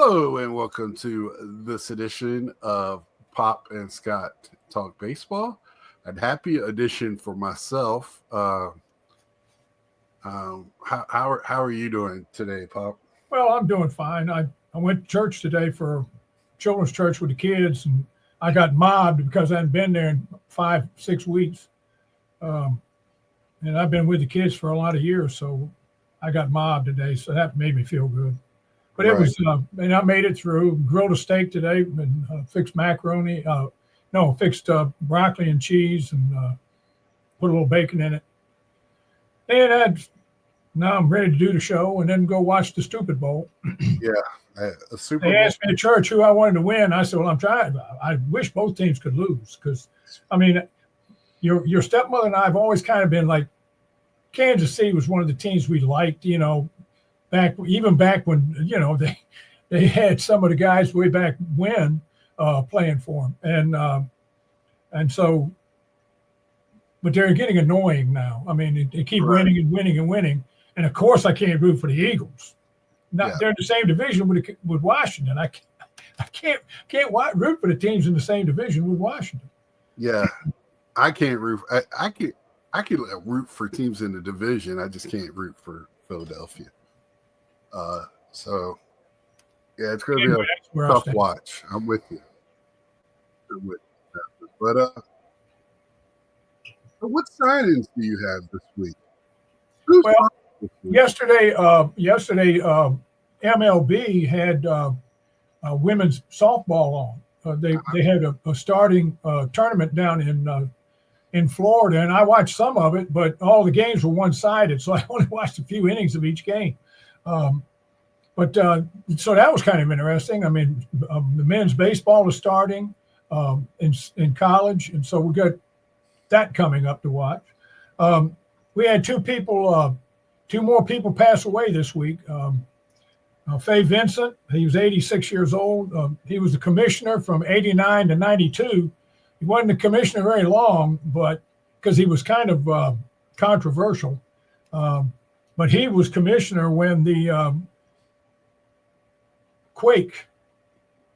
Hello and welcome to this edition of Pop and Scott Talk Baseball. A happy edition for myself. How are you doing today, Pop? Well, I'm doing fine. I went to church today for children's church with the kids, and I got mobbed because I hadn't been there in 5-6 weeks. And I've been with the kids for a lot of years, so I got mobbed today, so that made me feel good. But it was, and I made it through. Grilled a steak today and fixed macaroni. Fixed broccoli and cheese and put a little bacon in it. And now I'm ready to do the show and then go watch the Stupid Bowl. A Super Bowl. They asked me at church who I wanted to win. I said, well, I'm trying. I wish both teams could lose because, I mean, your stepmother and I have always kind of been like, Kansas City was one of the teams we liked, back when, they had some of the guys way back when playing for them. And so, but they're getting annoying now. I mean, they keep winning and winning and winning. And of course, I can't root for the Eagles. They're in the same division with Washington. I can't root for the teams in the same division with Washington. Yeah, I can't root. I can root for teams in the division. I just can't root for Philadelphia. So yeah, it's going to be a tough watch. I'm with you. But what signings do you have this week? Yesterday, MLB had women's softball on. They had a starting tournament down in Florida, and I watched some of it, but all the games were one-sided, so I only watched a few innings of each game. So that was kind of interesting. I mean, the men's baseball is starting in college, and so we got that coming up to watch. We had two more people pass away this week. Fay Vincent, he was 86 years old. He was the commissioner from 89 to 92. He wasn't the commissioner very long, but because he was kind of controversial. But he was commissioner when the quake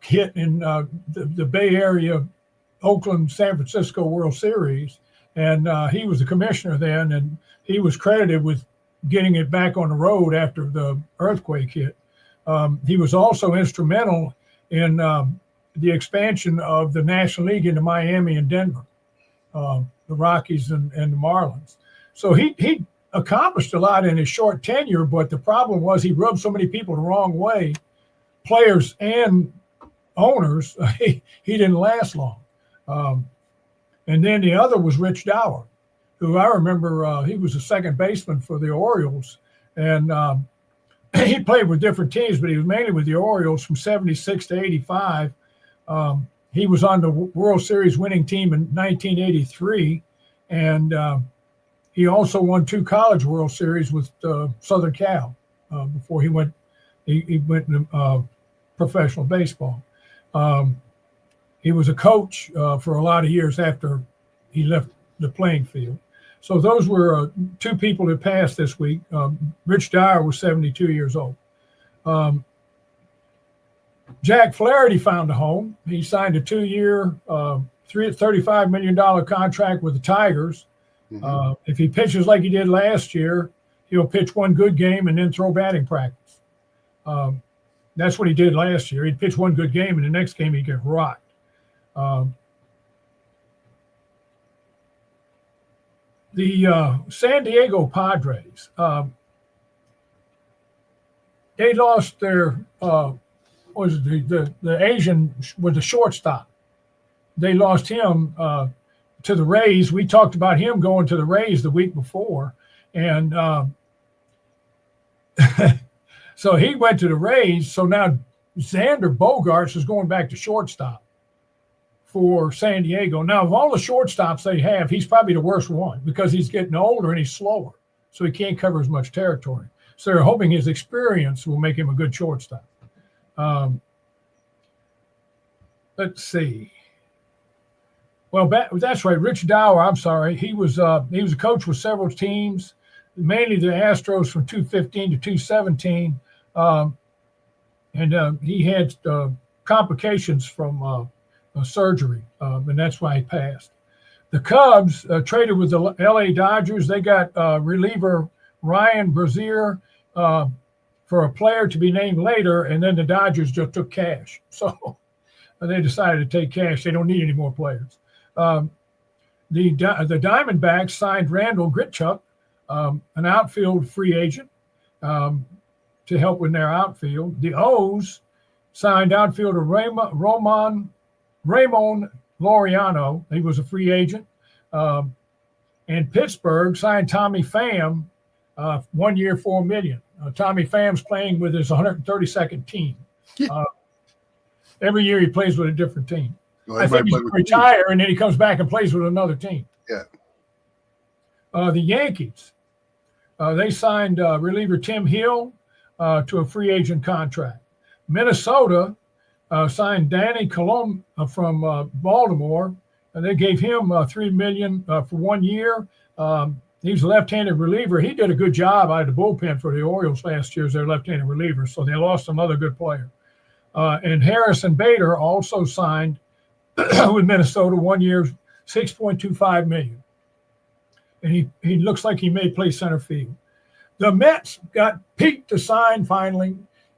hit in the Bay Area, Oakland, San Francisco World Series. And he was the commissioner then, and he was credited with getting it back on the road after the earthquake hit. He was also instrumental in the expansion of the National League into Miami and Denver, the Rockies and the Marlins. So he accomplished a lot in his short tenure, but the problem was he rubbed so many people the wrong way, players and owners. He didn't last long. And then the other was Rich Dower, who I remember he was a second baseman for the Orioles. And he played with different teams, but he was mainly with the Orioles from 76 to 85. He was on the World Series winning team in 1983. And he also won 2 college World Series with Southern Cal before he went into professional baseball. He was a coach for a lot of years after he left the playing field. So those were 2 people that passed this week. Rich Dower was 72 years old. Jack Flaherty found a home. He signed a 2-year, $35 million contract with the Tigers. Mm-hmm. If he pitches like he did last year, he'll pitch 1 good game and then throw batting practice. That's what he did last year. He'd pitch 1 good game, and the next game he'd get rocked. The San Diego Padres, they lost their the Asian with the shortstop. They lost him to the Rays. We talked about him going to the Rays the week before, and so he went to the Rays. So now Xander Bogaerts is going back to shortstop for San Diego. Now, of all the shortstops they have, he's probably the worst one because he's getting older and he's slower, so he can't cover as much territory. So they're hoping his experience will make him a good shortstop. Let's see. Well, that's right. Rich Dower, I'm sorry. He was a coach with several teams, mainly the Astros from 2015 to 2017. and he had complications from surgery, and that's why he passed. The Cubs traded with the L.A. Dodgers. They got reliever Ryan Brazier for a player to be named later, and then the Dodgers just took cash. So they decided to take cash. They don't need any more players. The Diamondbacks signed Randall Grichuk, an outfield free agent, to help in their outfield. The O's signed outfielder Ramon Laureano. He was a free agent. And Pittsburgh signed Tommy Pham, 1 year, $4 million. Tommy Pham's playing with his 132nd team. Every year he plays with a different team. Well, I think he's going to retire, and then he comes back and plays with another team. Yeah. The Yankees, they signed reliever Tim Hill to a free agent contract. Minnesota signed Danny Colom from Baltimore, and they gave him $3 million for 1 year. He's a left-handed reliever. He did a good job out of the bullpen for the Orioles last year as their left-handed reliever, so they lost another good player. And Harrison Bader also signed with Minnesota 1 year, $6.25 million. And he looks like he may play center field. The Mets got Pete to sign finally,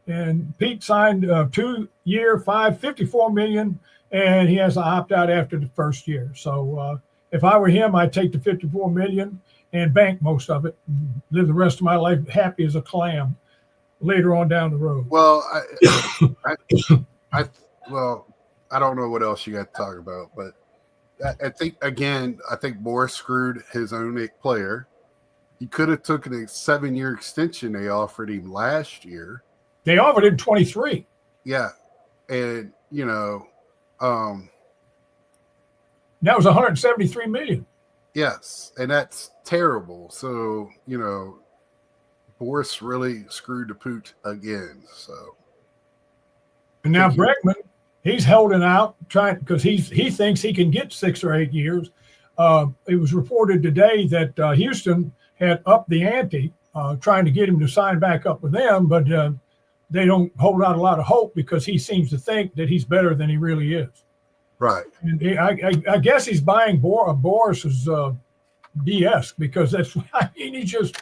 and Pete signed a 2 year, $54 million, and he has to opt out after the first year. So if I were him, I'd take the $54 million and bank most of it, and live the rest of my life happy as a clam later on down the road. Well, I don't know what else you got to talk about, but I think Boris screwed his own player. He could have took a 7-year extension they offered him last year. They offered him 23. Yeah, and that was $173 million. Yes, and that's terrible. So Boris really screwed the poot again. So, and now Bregman, he's holding out, trying because he thinks he can get 6 or 8 years. It was reported today that Houston had upped the ante, trying to get him to sign back up with them, but they don't hold out a lot of hope because he seems to think that he's better than he really is. Right. And I guess he's buying Boris's BS because that's he just.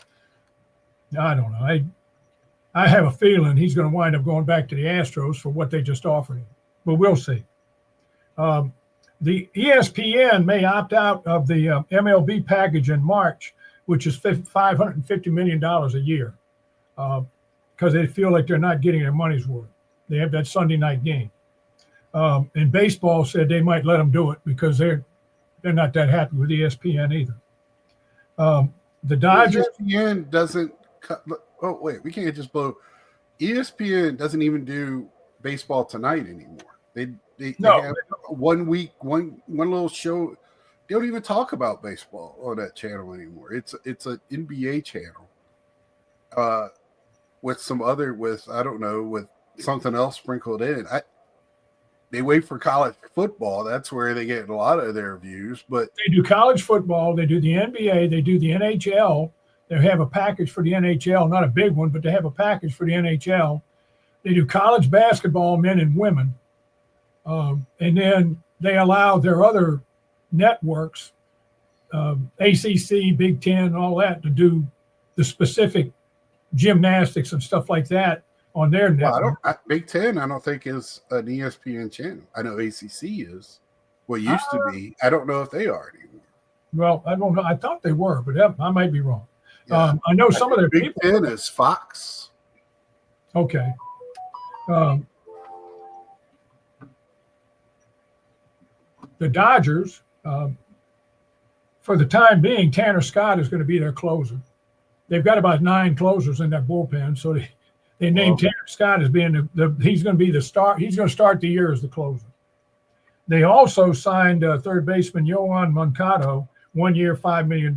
I don't know. I have a feeling he's going to wind up going back to the Astros for what they just offered him, but we'll see. The ESPN may opt out of the MLB package in March, which is $550 million a year, because they feel like they're not getting their money's worth. They have that Sunday night game. And baseball said they might let them do it because they're not that happy with ESPN either. The Dodgers. ESPN doesn't. Oh wait, we can't just blow. ESPN doesn't even do baseball tonight anymore. They have 1 week, one little show. They don't even talk about baseball on that channel anymore. It's an NBA channel, with something else sprinkled in. They wait for college football. That's where they get a lot of their views. But they do college football. They do the NBA. They do the NHL. They have a package for the NHL, not a big one, but they have a package for the NHL. They do college basketball, men and women. And then they allow their other networks, ACC, Big Ten, all that, to do the specific gymnastics and stuff like that on their network. Big Ten, I don't think is an ESPN channel. I know ACC is. What used to be. I don't know if they are anymore. Well, I don't know. I thought they were, but I might be wrong. Yeah. I know some of their Big people. Ten is Fox. Okay. The Dodgers, for the time being, Tanner Scott is going to be their closer. They've got about 9 closers in that bullpen, so they named Tanner Scott as being he's going to be the start. He's going to start the year as the closer. They also signed third baseman Yoan Moncada, 1 year, $5 million.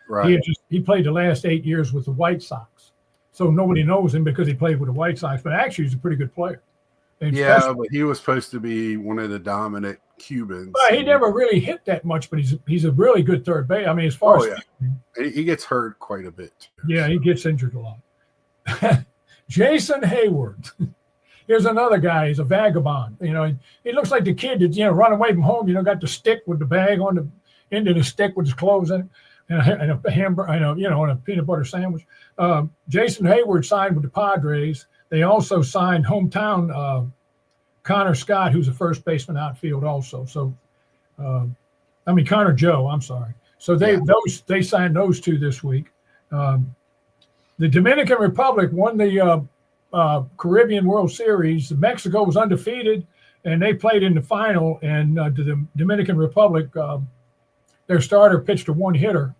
Right. He played the last 8 years with the White Sox, so nobody knows him because he played with the White Sox. But actually, he's a pretty good player. Yeah, but he was supposed to be one of the dominant Cubans. Well, he never really hit that much, but he's a really good third base. I mean, as far as he gets hurt quite a bit. Yeah, he gets injured a lot. Jason Hayward. Here's another guy. He's a vagabond. He looks like the kid that run away from home. Got the stick with the bag on the end of the stick with his clothes in it, and a hamburger. And a peanut butter sandwich. Jason Hayward signed with the Padres. They also signed hometown Connor Scott, who's a first baseman outfield also. So, Connor Joe. I'm sorry. So they signed those two this week. The Dominican Republic won the Caribbean World Series. Mexico was undefeated, and they played in the final. And the Dominican Republic, their starter pitched a one-hitter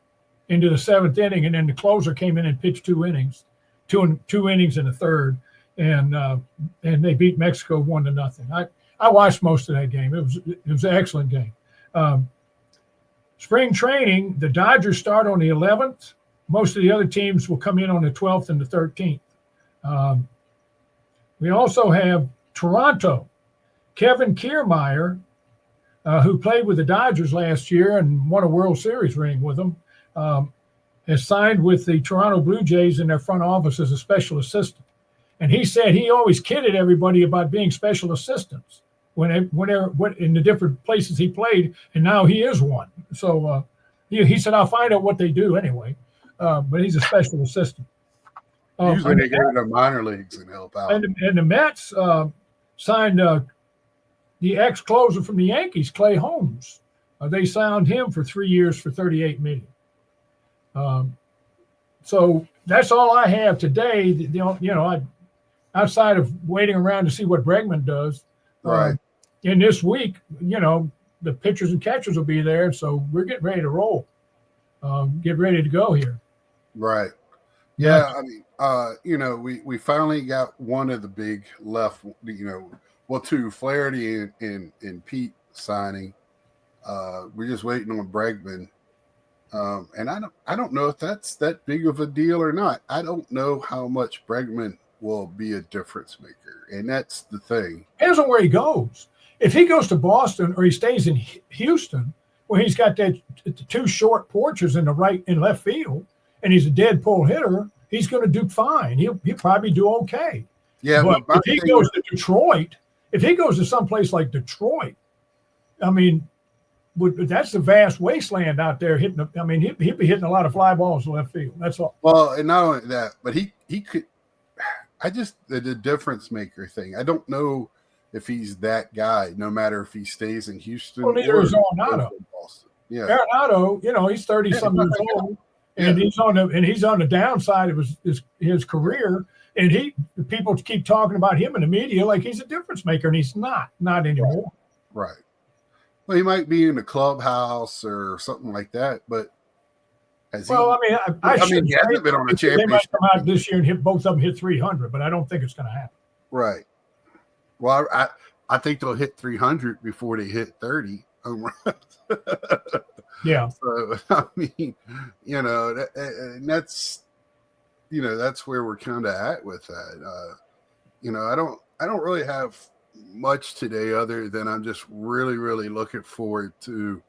into the 7th inning, and then the closer came in and pitched 2 innings, two innings in the third, and they beat Mexico 1-0. I watched most of that game. It was an excellent game. Spring training, the Dodgers start on the 11th. Most of the other teams will come in on the 12th and the 13th. We also have Toronto. Kevin Kiermaier, who played with the Dodgers last year and won a World Series ring with them, has signed with the Toronto Blue Jays in their front office as a special assistant. And he said he always kidded everybody about being special assistants whenever in the different places he played, and now he is one. So he said, I'll find out what they do anyway. But he's a special assistant. Usually they go to the minor leagues and help out. And the Mets signed the ex-closer from the Yankees, Clay Holmes. They signed him for 3 years for $38 million. So that's all I have today. Outside of waiting around to see what Bregman does. Right. And this week, the pitchers and catchers will be there, so we're getting ready to roll. Get ready to go here. Right. Yeah. We finally got one of the big left, two, Flaherty and Pete signing. We're just waiting on Bregman. And I don't know if that's that big of a deal or not. I don't know how much Bregman will be a difference maker. And that's the thing. Depends on where he goes. If he goes to Boston or he stays in Houston, where he's got that 2 short porches in the right and left field, and he's a dead pull hitter, he's going to do fine. He'll probably do okay. Yeah, but if he goes to Detroit, if he goes to someplace like Detroit, that's the vast wasteland out there hitting. He'd be hitting a lot of fly balls in left field. That's all. Well, and not only that, but he could. The difference maker thing. I don't know if he's that guy. No matter if he stays in Houston. Well, neither is Arenado. Yeah, Arenado, he's 30-some years old, and he's on the downside of his career. And people keep talking about him in the media like he's a difference maker, and he's not anymore. Right. Well, he might be in the clubhouse or something like that, but he hasn't been on a championship. They might come out this year and hit both of them hit 300, but I don't think it's going to happen. Right. Well, I think they'll hit 300 before they hit 30 home runs. Yeah. So that's that's where we're kind of at with that. I don't really have much today other than I'm just really, really looking forward to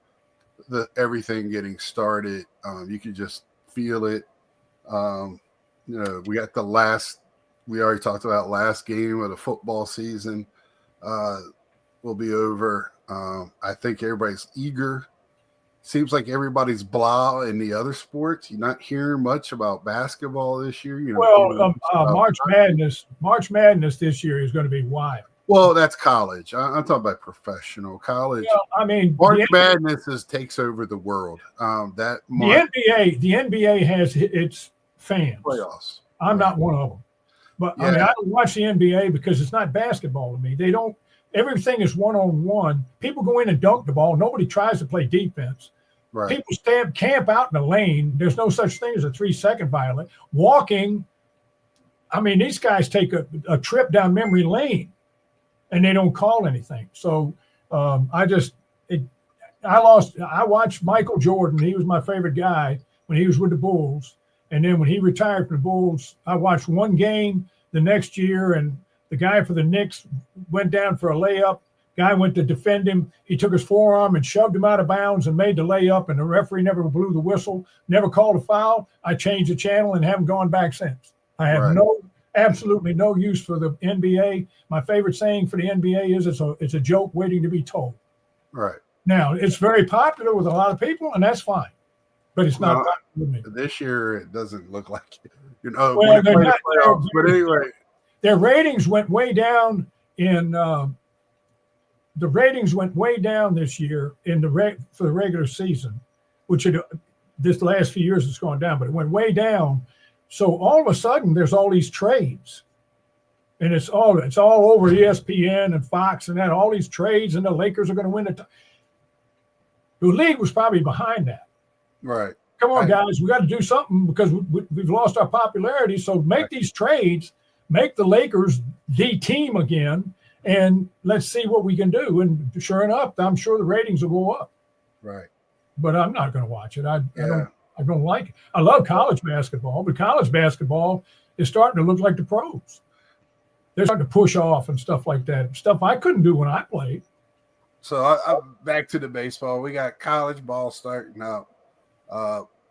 everything getting started. You can just feel it. We got we already talked about last game of the football season will be over. I think everybody's eager. Seems like everybody's blah in the other sports. You're not hearing much about basketball this year. March Madness this year is going to be wild. Well, that's college. I'm talking about professional college. March Madness takes over the world. The NBA has its fans. Playoffs. I'm not one of them. But I don't watch the NBA because it's not basketball to me. They don't. Everything is one-on-one. People go in and dunk the ball. Nobody tries to play defense. Right. People camp out in the lane. There's no such thing as a 3-second violation. Walking, these guys take a trip down memory lane, and they don't call anything. So I watched Michael Jordan. He was my favorite guy when he was with the Bulls. And then when he retired from the Bulls, I watched one game the next year, and the guy for the Knicks went down for a layup. Guy went to defend him. He took his forearm and shoved him out of bounds and made the layup, and the referee never blew the whistle, never called a foul. I changed the channel and haven't gone back since. I have absolutely no use for the NBA. My favorite saying for the NBA is it's a joke waiting to be told. Right. Now, it's very popular with a lot of people, and that's fine. But it's not popular with me. This year, it doesn't look like it. Well, when they play the playoffs, but anyway. Their ratings went way down the ratings went way down this year for the regular season, which this last few years it's gone down, but it went way down. So all of a sudden there's all these trades, and it's all over ESPN and Fox and that, all these trades, and the Lakers are going to win it. The league was probably behind that. Right. Come on, guys, we got to do something because we've lost our popularity. So make these trades, make the Lakers the team again, and let's see what we can do. And sure enough, I'm sure the ratings will go up. Right. But I'm not going to watch it. I don't like it. I love college basketball, but college basketball is starting to look like the pros. They're starting to push off and stuff like that. Stuff I couldn't do when I played. So I'm back to the baseball. We got college ball starting up,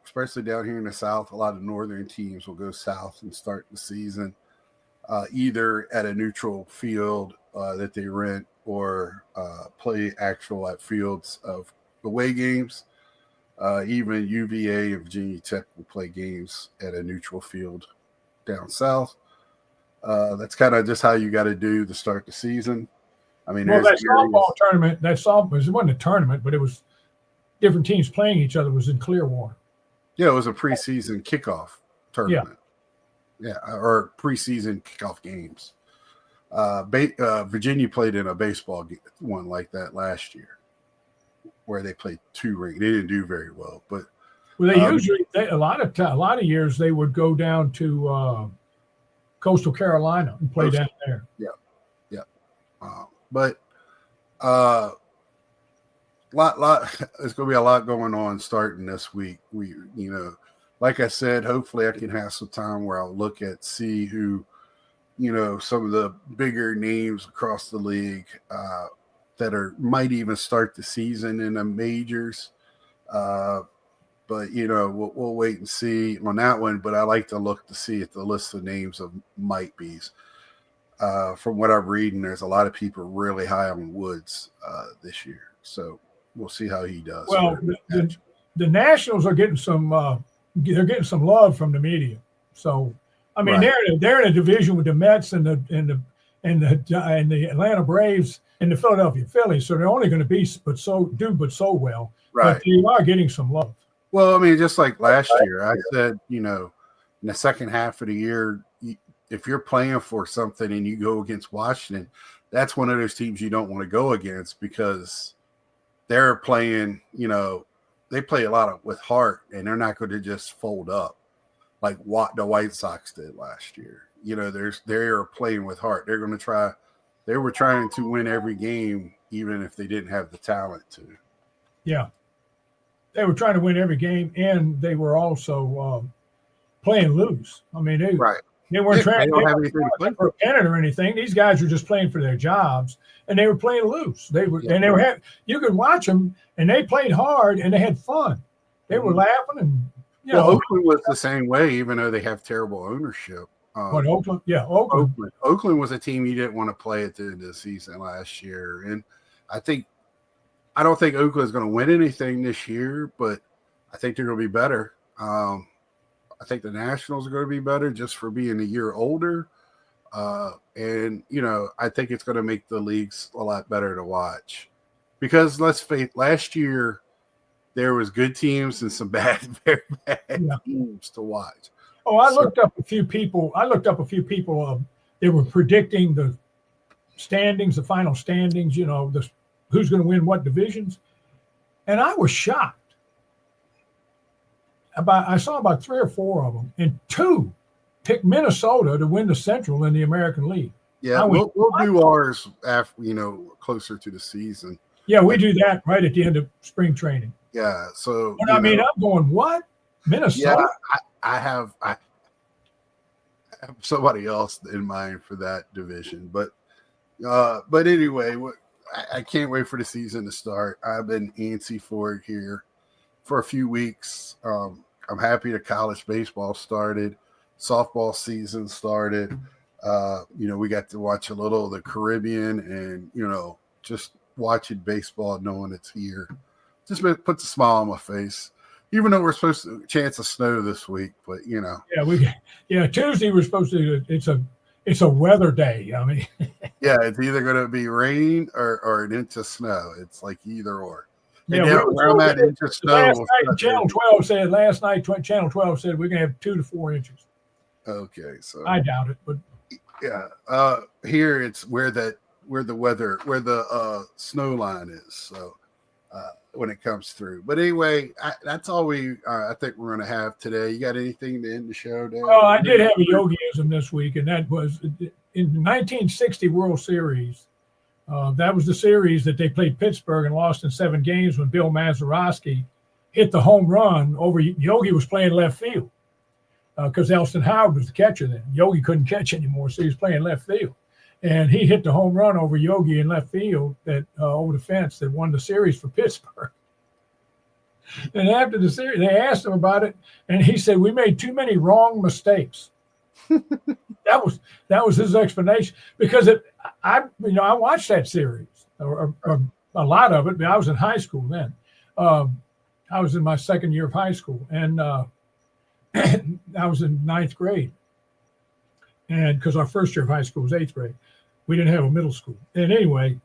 especially down here in the South. A lot of northern teams will go south and start the season either at a neutral field that they rent or play actual at fields of away games. Even UVA and Virginia Tech will play games at a neutral field down south. That's kind of just how you got to do to start the season. I mean, that softball tournament, it wasn't a tournament, but it was different teams playing each other. Was in Clearwater. Yeah, it was a preseason kickoff tournament. Yeah, or preseason kickoff games. Virginia played in a baseball one like that last year, where they played two rings. They didn't do very well, but they usually a lot of years they would go down to Coastal Carolina and play down there. Yeah. But lot there's going to be a lot going on starting this week. We like I said, hopefully I can have some time where I'll see who some of the bigger names across the league that might even start the season in the majors. But we'll wait and see on that one. But I like to look to see at the list of names of might be's. From what I'm reading, there's a lot of people really high on Woods this year. So we'll see how he does. Well, the Nationals are getting some they're getting some love from the media. So I mean, they're in a division with the Mets and the Atlanta Braves and the Philadelphia Phillies. So they're only going to be but so well. Right. But they are getting some love. Well, I mean, just like last year, I said, in the second half of the year, if you're playing for something and you go against Washington, that's one of those teams you don't want to go against because they're playing, they play a lot with heart and they're not going to just fold up like what the White Sox did last year. They're playing with heart. They're going to try. They were trying to win every game, even if they didn't have the talent to. Yeah. They were trying to win every game, and they were also playing loose. I mean, they weren't trying to for a pennant or anything. These guys were just playing for their jobs, and they were playing loose. You could watch them, and they played hard, and they had fun. They were laughing, and Oakland was the same way, even though they have terrible ownership. Oakland? Yeah, Oakland. Oakland was a team you didn't want to play at the end of the season last year, and I don't think Oakland's going to win anything this year, but I think they're going to be better. I think the Nationals are going to be better just for being a year older. And I think it's going to make the leagues a lot better to watch because let's face it, last year there was good teams and some very bad teams to watch. Oh, I looked up a few people. They were predicting the standings, the final standings, who's going to win what divisions. And I was shocked. I saw about 3 or 4 of them, and 2 picked Minnesota to win the Central in the American League. Yeah, we'll do ours after, closer to the season. Yeah, we do that right at the end of spring training. Yeah, so. But I'm going, what? Minnesota? Yeah, I have somebody else in mind for that division. But anyway, I can't wait for the season to start. I've been antsy for it here for a few weeks. I'm happy that college baseball started. softball season started. We got to watch a little of the Caribbean and, just watching baseball, knowing it's here. Just puts a smile on my face, even though we're supposed to chance of snow this week, but Tuesday we're supposed to, it's a weather day. I mean, yeah, it's either going to be rain or an inch of snow. It's like either or. Yeah, where I'm at, inch of snow. Last night, Channel 12 said we're going to have 2 to 4 inches. Okay, so I doubt it, but yeah, here it's where the snow line is. So when it comes through, but anyway, that's all I think we're going to have today. You got anything to end the show, Dan? Well, I did have a yogiism this week, and that was in the 1960 World Series. That was the series that they played Pittsburgh and lost in 7 games when Bill Mazeroski hit the home run over Yogi was playing left field because Elston Howard was the catcher then. Yogi couldn't catch anymore, so he was playing left field. And he hit the home run over Yogi in left field that over the fence that won the series for Pittsburgh. And after the series, they asked him about it, and he said, "We made too many wrong mistakes." That was his explanation, because I watched that series or a lot of it. But I was in high school then. I was in my second year of high school, and I was in 9th grade. And because our first year of high school was 8th grade, we didn't have a middle school. And anyway,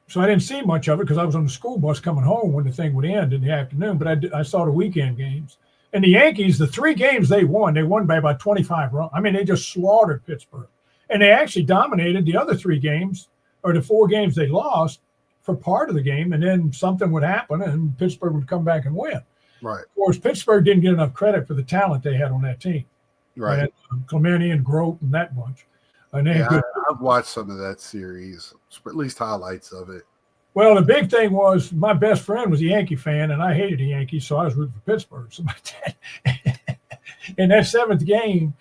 so I didn't see much of it because I was on the school bus coming home when the thing would end in the afternoon. But I saw the weekend games. And the Yankees, the 3 games they won by about 25 runs. I mean, they just slaughtered Pittsburgh. And they actually dominated the other 3 games, or the 4 games they lost, for part of the game. And then something would happen and Pittsburgh would come back and win. Right. Of course, Pittsburgh didn't get enough credit for the talent they had on that team. Right. They had Clemente and Grote and that bunch. And I've watched some of that series, at least highlights of it. Well, the big thing was my best friend was a Yankee fan, and I hated the Yankees, so I was rooting for Pittsburgh. So in that seventh game,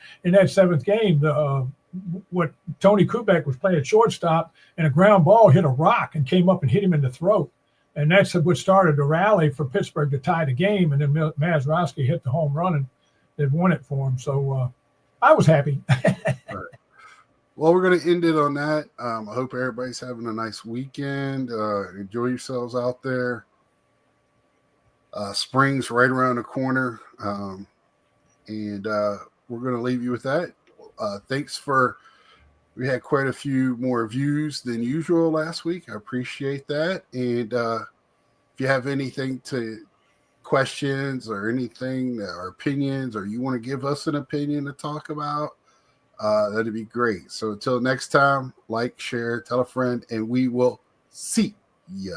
what Tony Kubek was playing shortstop, and a ground ball hit a rock and came up and hit him in the throat. And that's what started the rally for Pittsburgh to tie the game. And then Mazeroski hit the home run and they won it for him. So I was happy. Right. Well, we're going to end it on that. I hope everybody's having a nice weekend. Enjoy yourselves out there. Spring's right around the corner. And we're going to leave you with that. We had quite a few more views than usual last week. I appreciate that. And if you have questions or anything or opinions, or you want to give us an opinion to talk about, that'd be great. So until next time, like, share, tell a friend, and we will see ya.